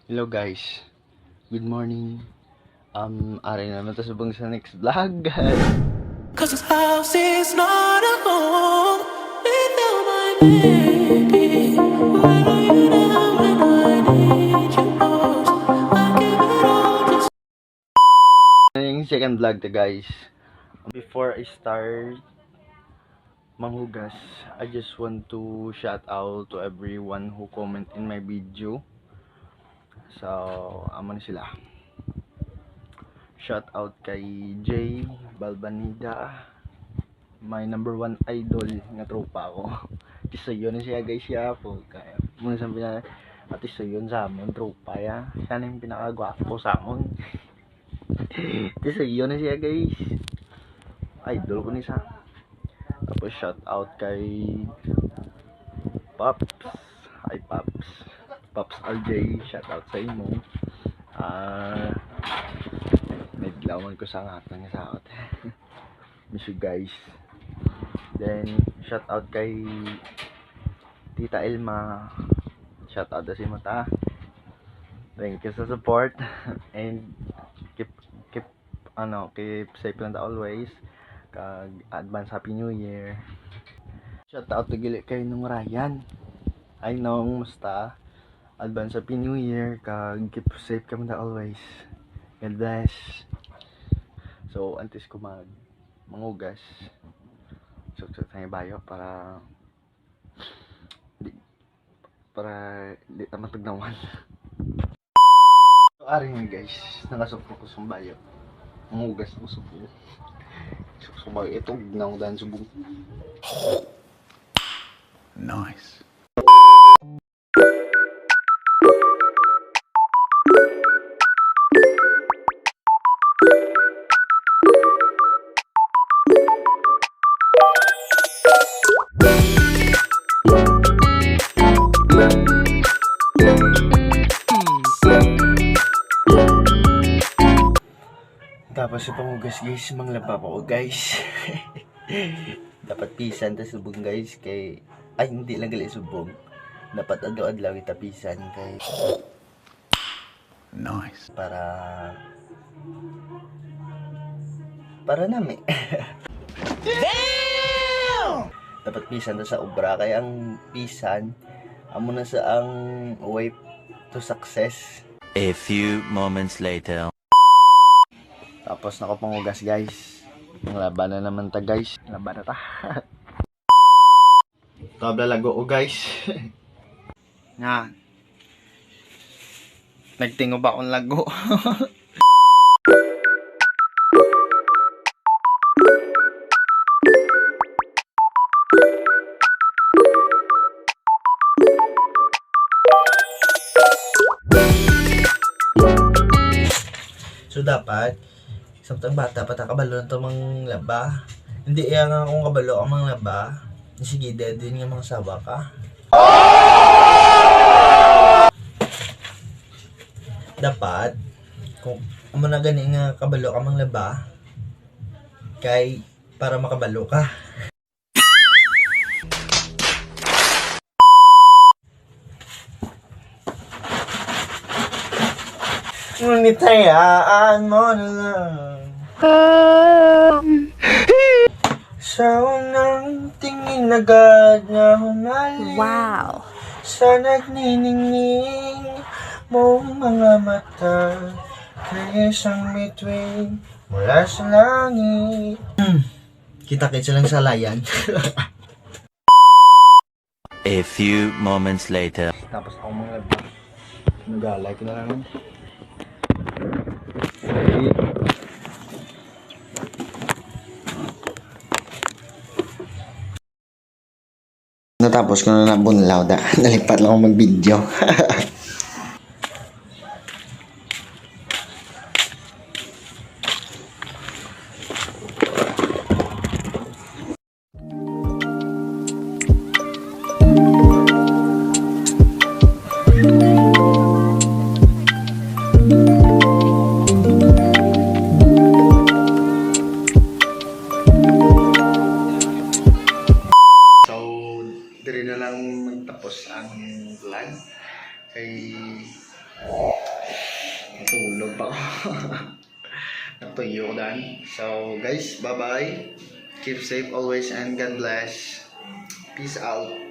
Hello guys, good morning. Ari naman to subong sa next vlog. Cause this house is not a home without my baby. Where are you now when I need you most? I give it all just Yung second vlog to guys. Before I start manghugas, I just want to shout out to everyone who comment in my video. So, amo na sila. Shout out kay Jay Balbanida, my number one idol nga tropa ko. Isa yun siya guys siya po. Kaya muna sabi na at isa yun sa amon tropa ya. Siya na yung pinakagwapo sa amon. Isa yun na siya guys. Idol ko ni sa. Tapos shout out kay Pops. Hi Pops. Pops RJ, shout out sa imo. Naglawan ko sa ngatan nga sakot. Miss you guys. Then shout out kay Tita Elma. Shout out si Mata. Thank you sa support and keep keep safe lang always. Kag advance happy new year. Shout out to gili kay nung Ryan. I know musta. Advance happy new year. Kag keep safe kami na always. God bless. So antes ko mangugas. So tayo bayo para di tayo matagnawan. So ari nga guys, nakasupro ko sa bayo. Mangugas ko subo. So bayo ito gnang dan subong. nice. Tapos sa pangugas guys, manglaba pa ko guys. Dapat pisan ta subong guys kay ay hindi lang gali subong. Dapat adlaw-adlaw kita pisan kay Nice. para nami. Damn! Dapat pisan ta sa obra kay ang pisan amo na sa ang way to success. A few moments later. Tapos nakapangugas guys. Laban na naman ta guys. Laban na ta. Tabla lago o guys. Nga. Nagtingo ba akong lago? So dapat samtang bata pa ta kabalo na to mang laba. Hindi iya nga kung kabalo ang mga laba. Sige dead din nga mga sawa ka. Dapat kung amo na gani nga kabalo ka mang laba kay para makabalo ka. Ngunit hayaan mo na lang sa unang tingin agad na humaling. Wow. Sa nagniningning mong mga mata kay isang bituin mula sa langit. Kita-kitsa lang sa layan. A few moments later. Tapos ako mga nag-alay ko na lang. Natapos ko na nabunlaw da. Nalipat lang ako mag-video. Dire na lang magtapos ang vlog kay Natulog pa ako. Natuyo ko dan. So guys, bye bye. Keep safe always and God bless. Peace out.